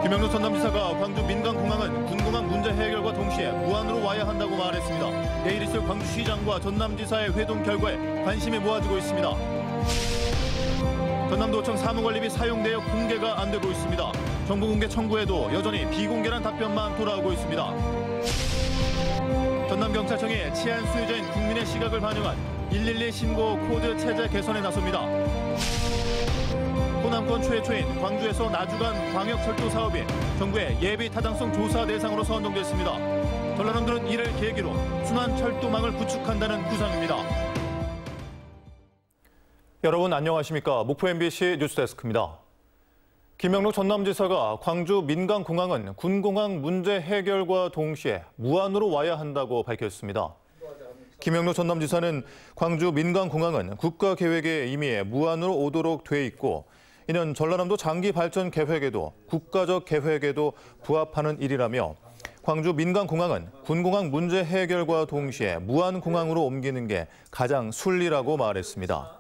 김영록 전남지사가 광주 민간공항은 군공항 문제 해결과 동시에 무안으로 와야 한다고 말했습니다. 내일 있을 광주시장과 전남지사의 회동 결과에 관심이 모아지고 있습니다. 전남도청 사무관리비 사용 내역 공개가 안 되고 있습니다. 정부 공개 청구에도 여전히 비공개란 답변만 돌아오고 있습니다. 전남경찰청이 치안 수혜자인 국민의 시각을 반영한 112 신고 코드 체제 개선에 나섭니다. 호남권 최초인 광주에서 나주간 광역철도 사업이 정부의 예비 타당성 조사 대상으로 선정됐습니다. 전라남도는 이를 계기로 순환 철도망을 구축한다는 구상입니다. 여러분 안녕하십니까? 목포 MBC 뉴스데스크입니다. 김영록 전남지사가 광주 민간공항은 군공항 문제 해결과 동시에 무안으로 와야 한다고 밝혔습니다. 김영록 전남지사는 광주 민간공항은 국가계획에 이미 무안으로 오도록 돼 있고 이는 전라남도 장기 발전 계획에도 국가적 계획에도 부합하는 일이라며 광주 민간공항은 군공항 문제 해결과 동시에 무안공항으로 옮기는 게 가장 순리라고 말했습니다.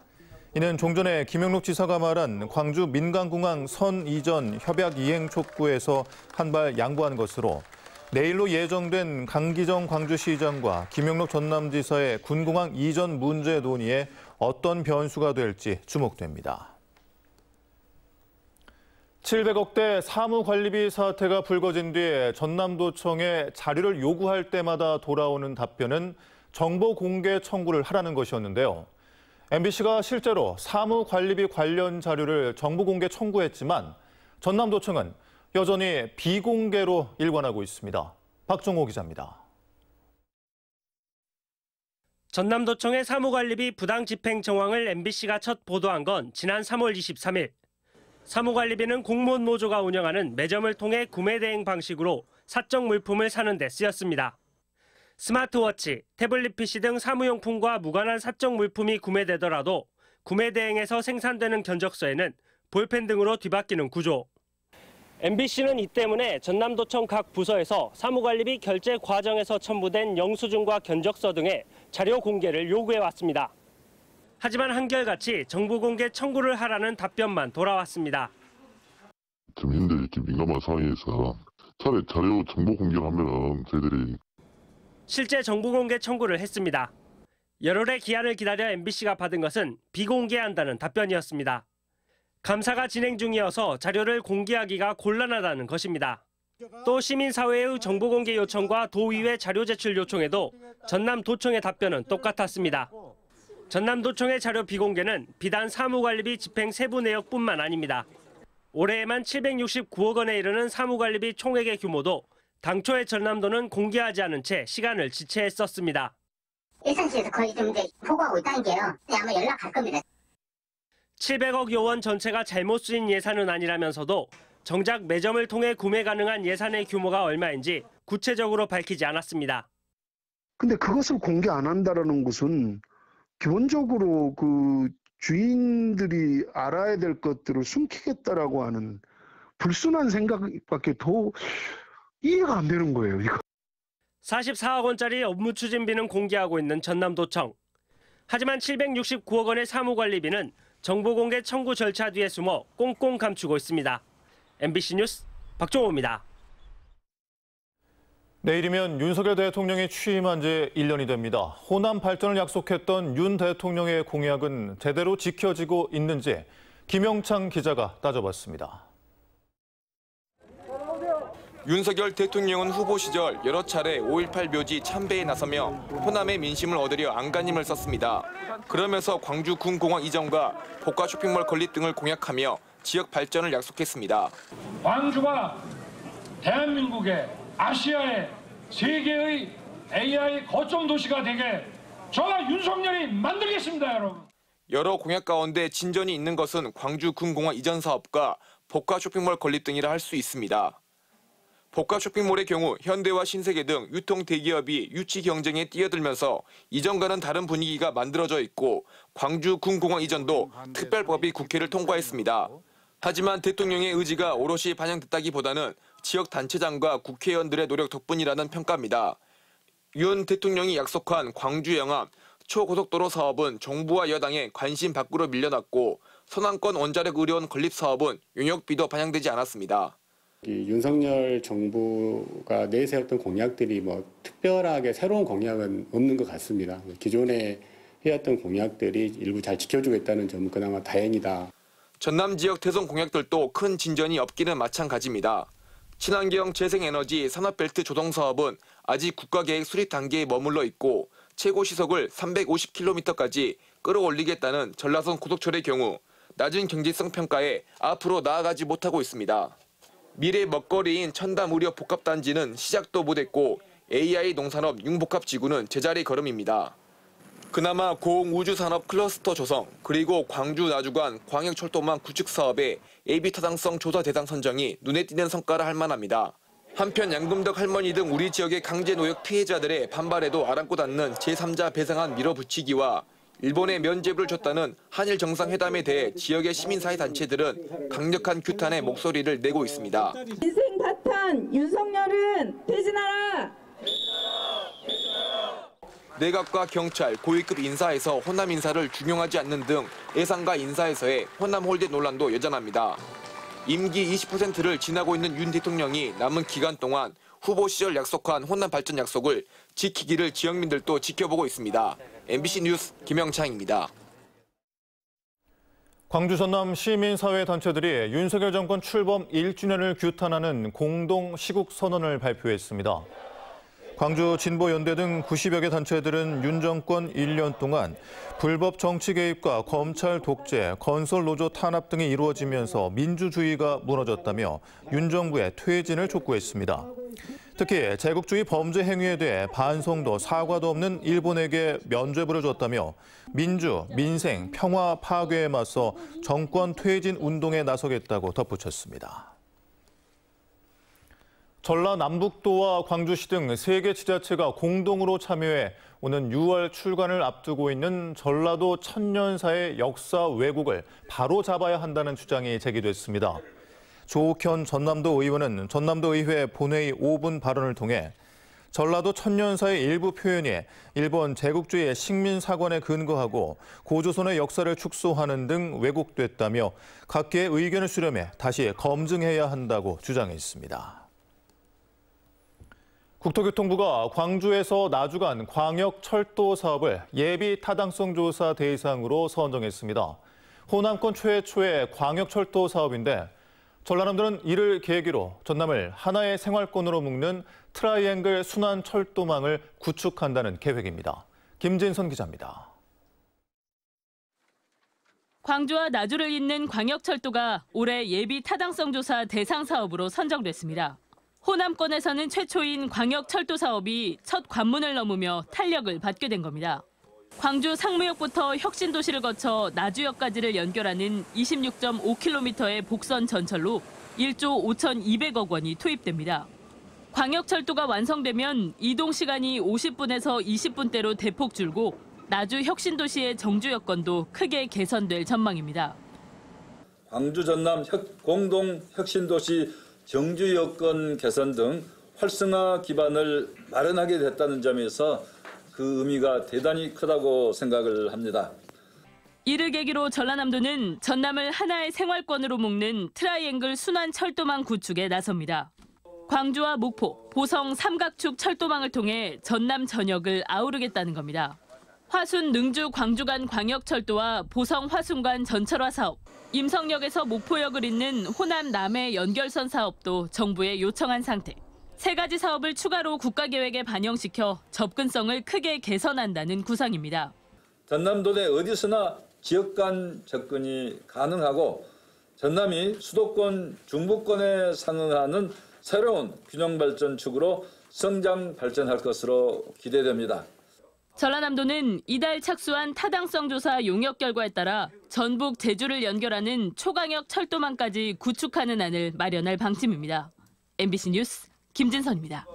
이는 좀 전에 김영록 지사가 말한 광주 민간공항 선 이전 협약 이행 촉구에서 한 발 양보한 것으로 내일로 예정된 강기정 광주시장과 김영록 전남지사의 군공항 이전 문제 논의에 어떤 변수가 될지 주목됩니다. 700억대 사무관리비 사태가 불거진 뒤에 전남도청에 자료를 요구할 때마다 돌아오는 답변은 정보 공개 청구를 하라는 것이었는데요. MBC가 실제로 사무관리비 관련 자료를 정보 공개 청구했지만 전남도청은 여전히 비공개로 일관하고 있습니다. 박종호 기자입니다. 전남도청의 사무관리비 부당 집행 정황을 MBC가 첫 보도한 건 지난 3월 23일. 사무관리비는 공무원 노조가 운영하는 매점을 통해 구매 대행 방식으로 사적 물품을 사는 데 쓰였습니다. 스마트워치, 태블릿 PC 등 사무용품과 무관한 사적 물품이 구매되더라도 구매 대행에서 생산되는 견적서에는 볼펜 등으로 뒤바뀌는 구조. MBC는 이 때문에 전남도청 각 부서에서 사무관리비 결제 과정에서 첨부된 영수증과 견적서 등의 자료 공개를 요구해왔습니다. 하지만 한결같이 정보 공개 청구를 하라는 답변만 돌아왔습니다. 지금 현재 이렇게 민감한 상황에서 차라리 자료 정보 공개를 하면은 저희들이 실제 정보 공개 청구를 했습니다. 열흘의 기한을 기다려 MBC가 받은 것은 비공개한다는 답변이었습니다. 감사가 진행 중이어서 자료를 공개하기가 곤란하다는 것입니다. 또 시민사회의 정보 공개 요청과 도의회 자료 제출 요청에도 전남도청의 답변은 똑같았습니다. 전남도청의 자료 비공개는 비단 사무관리비 집행 세부 내역뿐만 아닙니다. 올해에만 769억 원에 이르는 사무관리비 총액의 규모도 당초에 전남도는 공개하지 않은 채 시간을 지체했었습니다. 일선시에서 거의 좀 보고하고 있다는 게요. 아마 연락할 겁니다. 700억 원 전체가 잘못 쓰인 예산은 아니라면서도 정작 매점을 통해 구매 가능한 예산의 규모가 얼마인지 구체적으로 밝히지 않았습니다. 근데 그것을 공개 안 한다는 것은 기본적으로 그 주인들이 알아야 될 것들을 숨기겠다라고 하는 불순한 생각밖에 더 이해가 안 되는 거예요, 이거. 44억 원짜리 업무 추진비는 공개하고 있는 전남도청. 하지만 769억 원의 사무관리비는 정보 공개 청구 절차 뒤에 숨어 꽁꽁 감추고 있습니다. MBC 뉴스 박종호입니다. 내일이면 윤석열 대통령이 취임한 지 1년이 됩니다. 호남 발전을 약속했던 윤 대통령의 공약은 제대로 지켜지고 있는지 김영창 기자가 따져봤습니다. 윤석열 대통령은 후보 시절 여러 차례 5.18 묘지 참배에 나서며 호남의 민심을 얻으려 안간힘을 썼습니다. 그러면서 광주 군공항 이전과 복가 쇼핑몰 건립 등을 공약하며 지역 발전을 약속했습니다. 광주가 대한민국의 아시아의 세계의 AI 거점 도시가 되게 저와 윤석열이 만들겠습니다, 여러분. 여러 공약 가운데 진전이 있는 것은 광주 군공항 이전 사업과 복가 쇼핑몰 건립 등이라 할 수 있습니다. 복가 쇼핑몰의 경우 현대와 신세계 등 유통 대기업이 유치 경쟁에 뛰어들면서 이전과는 다른 분위기가 만들어져 있고 광주 군공항 이전도 특별법이 국회를 통과했습니다. 하지만 대통령의 의지가 오롯이 반영됐다기보다는 지역 단체장과 국회의원들의 노력 덕분이라는 평가입니다. 윤 대통령이 약속한 광주 영암 초고속도로 사업은 정부와 여당의 관심 밖으로 밀려났고 서남권 원자력 의료원 건립 사업은 용역비도 반영되지 않았습니다. 윤석열 정부가 내세웠던 공약들이 특별하게 새로운 공약은 없는 것 같습니다. 기존에 해왔던 공약들이 일부 잘 지켜주고 있다는 점은 그나마 다행이다. 전남 지역 대선 공약들도 큰 진전이 없기는 마찬가지입니다. 친환경 재생에너지 산업벨트 조성 사업은 아직 국가계획 수립 단계에 머물러 있고 최고 시속을 350km까지 끌어올리겠다는 전라선 고속철의 경우 낮은 경제성 평가에 앞으로 나아가지 못하고 있습니다. 미래 먹거리인 첨단무료 복합단지는 시작도 못했고 AI 농산업 융복합지구는 제자리 걸음입니다. 그나마 고우주산업 클러스터 조성 그리고 광주 나주간 광역철도망 구축 사업의 예비 타당성 조사 대상 선정이 눈에 띄는 성과라 할 만합니다. 한편 양금덕 할머니 등 우리 지역의 강제노역 피해자들의 반발에도 아랑곳 않는 제3자 배상안 밀어붙이기와 일본에 면죄부를 줬다는 한일 정상회담에 대해 지역의 시민사회단체들은 강력한 규탄의 목소리를 내고 있습니다. 인생 파탄 윤석열은 퇴진하라! 내각과 경찰, 고위급 인사에서 호남 인사를 중용하지 않는 등 예상과 인사에서의 호남 홀대 논란도 여전합니다. 임기 20%를 지나고 있는 윤 대통령이 남은 기간 동안 후보 시절 약속한 호남 발전 약속을 지키기를 지역민들도 지켜보고 있습니다. MBC 뉴스 김영창입니다. 광주 전남 시민사회단체들이 윤석열 정권 출범 1주년을 규탄하는 공동 시국 선언을 발표했습니다. 광주 진보연대 등 90여 개 단체들은 윤 정권 1년 동안 불법 정치 개입과 검찰 독재, 건설 노조 탄압 등이 이루어지면서 민주주의가 무너졌다며 윤 정부의 퇴진을 촉구했습니다. 특히 제국주의 범죄 행위에 대해 반성도 사과도 없는 일본에게 면죄부를 줬다며 민주, 민생, 평화 파괴에 맞서 정권 퇴진 운동에 나서겠다고 덧붙였습니다. 전라남북도와 광주시 등 3개 지자체가 공동으로 참여해 오는 6월 출간을 앞두고 있는 전라도 천년사의 역사 왜곡을 바로잡아야 한다는 주장이 제기됐습니다. 조옥현 전남도 의원은 전남도의회 본회의 5분 발언을 통해 전라도 천년사의 일부 표현이 일본 제국주의의 식민사관에 근거하고 고조선의 역사를 축소하는 등 왜곡됐다며 각계의 의견을 수렴해 다시 검증해야 한다고 주장했습니다. 국토교통부가 광주에서 나주간 광역철도 사업을 예비 타당성 조사 대상으로 선정했습니다. 호남권 최초의 광역철도 사업인데 전라남도는 이를 계기로 전남을 하나의 생활권으로 묶는 트라이앵글 순환철도망을 구축한다는 계획입니다. 김진선 기자입니다. 광주와 나주를 잇는 광역철도가 올해 예비 타당성 조사 대상 사업으로 선정됐습니다. 호남권에서는 최초인 광역철도 사업이 첫 관문을 넘으며 탄력을 받게 된 겁니다. 광주 상무역부터 혁신도시를 거쳐 나주역까지를 연결하는 26.5km의 복선 전철로 1조 5,200억 원이 투입됩니다. 광역철도가 완성되면 이동 시간이 50분에서 20분대로 대폭 줄고 나주 혁신도시의 정주 여건도 크게 개선될 전망입니다. 광주 전남 공동 혁신도시 정주 여건 개선 등 활성화 기반을 마련하게 됐다는 점에서 그 의미가 대단히 크다고 생각을 합니다. 이를 계기로 전라남도는 전남을 하나의 생활권으로 묶는 트라이앵글 순환 철도망 구축에 나섭니다. 광주와 목포, 보성 삼각축 철도망을 통해 전남 전역을 아우르겠다는 겁니다. 화순 능주 광주 간 광역철도와 보성 화순 간 전철화 사업, 임성역에서 목포역을 잇는 호남 남해 연결선 사업도 정부에 요청한 상태. 3가지 사업을 추가로 국가계획에 반영시켜 접근성을 크게 개선한다는 구상입니다. 전남도 내 어디서나 지역 간 접근이 가능하고 전남이 수도권, 중부권에 상응하는 새로운 균형 발전축으로 성장 발전할 것으로 기대됩니다. 전라남도는 이달 착수한 타당성 조사 용역 결과에 따라 전북, 제주를 연결하는 초광역 철도망까지 구축하는 안을 마련할 방침입니다. MBC 뉴스 김진선입니다.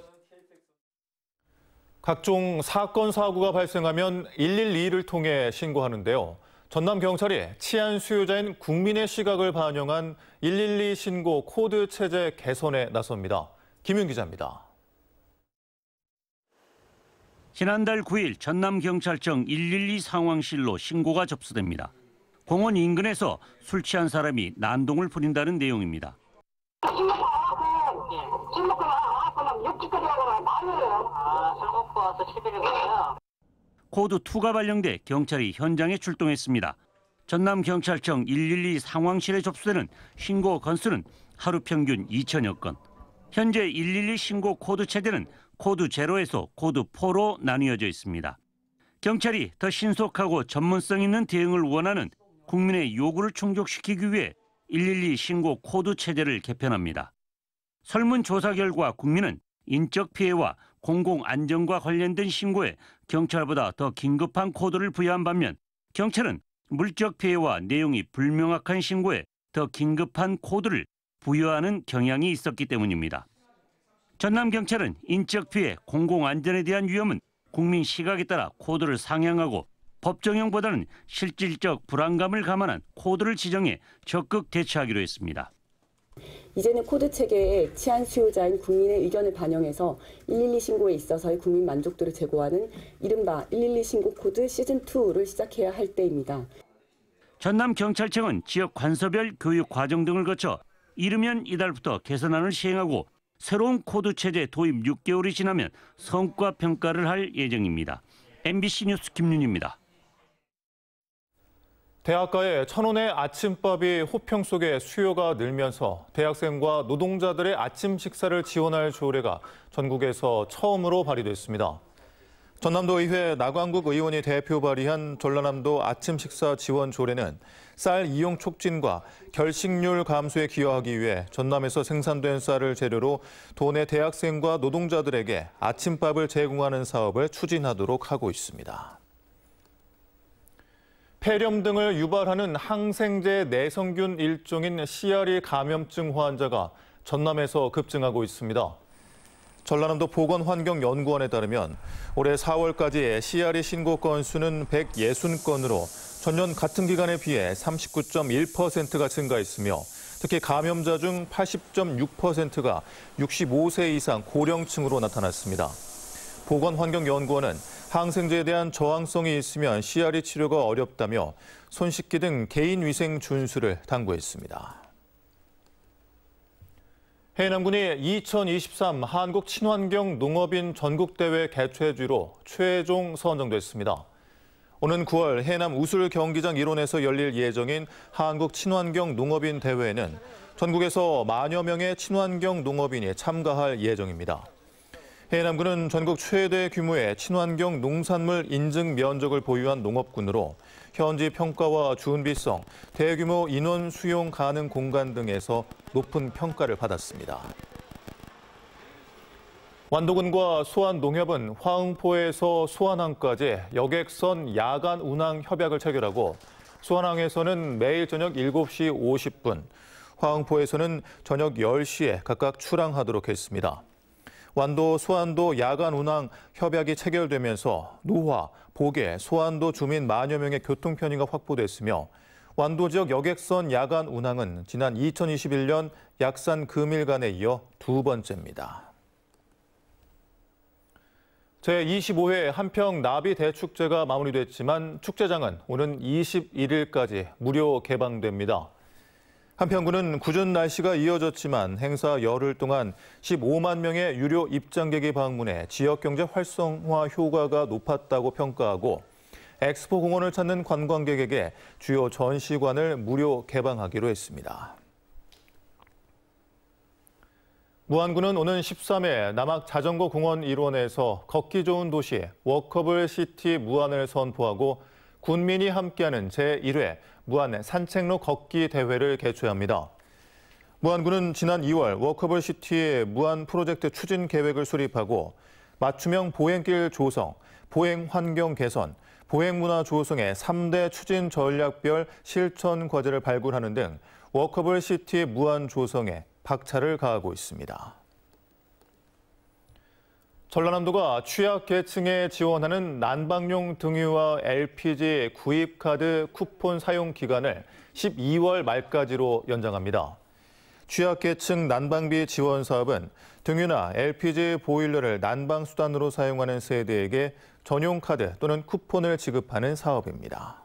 각종 사건, 사고가 발생하면 112를 통해 신고하는데요. 전남경찰이 치안 수요자인 국민의 시각을 반영한 112 신고 코드 체제 개선에 나섭니다. 김윤 기자입니다. 지난달 9일 전남경찰청 112 상황실로 신고가 접수됩니다. 공원 인근에서 술 취한 사람이 난동을 부린다는 내용입니다. 술 먹고 나면 육지거리 하거나 난리예요. 술 먹고 와서 시비를 거예요. 코드 2가 발령돼 경찰이 현장에 출동했습니다. 전남경찰청 112 상황실에 접수되는 신고 건수는 하루 평균 2천여 건. 현재 112 신고 코드 체제는 코드 0에서 코드 4로 나뉘어져 있습니다. 경찰이 더 신속하고 전문성 있는 대응을 원하는 국민의 요구를 충족시키기 위해 112 신고 코드 체제를 개편합니다. 설문조사 결과 국민은 인적 피해와 공공안전과 관련된 신고에 경찰보다 더 긴급한 코드를 부여한 반면 경찰은 물적 피해와 내용이 불명확한 신고에 더 긴급한 코드를 부여하는 경향이 있었기 때문입니다. 전남경찰은 인적 피해, 공공안전에 대한 위험은 국민 시각에 따라 코드를 상향하고 법정형보다는 실질적 불안감을 감안한 코드를 지정해 적극 대처하기로 했습니다. 이제는 코드 체계에 치안 수요자인 국민의 의견을 반영해서 112 신고에 있어서의 국민 만족도를 제고하는 이른바 112 신고 코드 시즌2를 시작해야 할 때입니다. 전남경찰청은 지역 관서별 교육 과정 등을 거쳐 이르면 이달부터 개선안을 시행하고 새로운 코드 체제 도입 6개월이 지나면 성과 평가를 할 예정입니다. MBC 뉴스 김윤희입니다. 대학가에 1,000원의 아침밥이 호평 속에 수요가 늘면서 대학생과 노동자들의 아침 식사를 지원할 조례가 전국에서 처음으로 발의됐습니다. 전남도의회 나광국 의원이 대표 발의한 전라남도 아침 식사 지원 조례는 쌀 이용 촉진과 결식률 감소에 기여하기 위해 전남에서 생산된 쌀을 재료로 도내 대학생과 노동자들에게 아침밥을 제공하는 사업을 추진하도록 하고 있습니다. 폐렴 등을 유발하는 항생제 내성균 일종인 CRE 감염증 환자가 전남에서 급증하고 있습니다. 전라남도 보건환경연구원에 따르면 올해 4월까지의 CRE 신고 건수는 160건으로 전년 같은 기간에 비해 39.1%가 증가했으며 특히 감염자 중 80.6%가 65세 이상 고령층으로 나타났습니다. 보건환경연구원은 항생제에 대한 저항성이 있으면 CRE 치료가 어렵다며 손 씻기 등 개인위생 준수를 당부했습니다. 해남군이 2023 한국친환경 농업인 전국대회 개최지로 최종 선정됐습니다. 오는 9월 해남 우술 경기장 일원에서 열릴 예정인 한국친환경 농업인 대회에는 전국에서 만여 명의 친환경 농업인이 참가할 예정입니다. 해남군은 전국 최대 규모의 친환경 농산물 인증 면적을 보유한 농업군으로 현지 평가와 준비성, 대규모 인원 수용 가능 공간 등에서 높은 평가를 받았습니다. 완도군과 소환농협은 화흥포에서 소환항까지 여객선 야간 운항 협약을 체결하고 소환항에서는 매일 저녁 7시 50분, 화흥포에서는 저녁 10시에 각각 출항하도록 했습니다. 완도, 소환도 야간 운항 협약이 체결되면서 노화, 보계, 소환도 주민 만여 명의 교통 편의가 확보됐으며 완도 지역 여객선 야간 운항은 지난 2021년 약산 금일간에 이어 두 번째입니다. 제25회 한평 나비 대축제가 마무리됐지만 축제장은 오는 21일까지 무료 개방됩니다. 한평군은 궂은 날씨가 이어졌지만 행사 열흘 동안 15만 명의 유료 입장객이 방문해 지역경제 활성화 효과가 높았다고 평가하고 엑스포 공원을 찾는 관광객에게 주요 전시관을 무료 개방하기로 했습니다. 무안군은 오는 13일 남악 자전거 공원 일원에서 걷기 좋은 도시 워커블 시티 무안을 선포하고 군민이 함께하는 제1회 무안 산책로 걷기 대회를 개최합니다. 무안군은 지난 2월 워커블 시티의 무안 프로젝트 추진 계획을 수립하고 맞춤형 보행길 조성, 보행 환경 개선, 보행 문화 조성의 3대 추진 전략별 실천 과제를 발굴하는 등 워커블 시티 무안 조성에 박차를 가하고 있습니다. 전라남도가 취약계층에 지원하는 난방용 등유와 LPG 구입카드 쿠폰 사용 기간을 12월 말까지로 연장합니다. 취약계층 난방비 지원 사업은 등유나 LPG 보일러를 난방 수단으로 사용하는 세대에게 전용 카드 또는 쿠폰을 지급하는 사업입니다.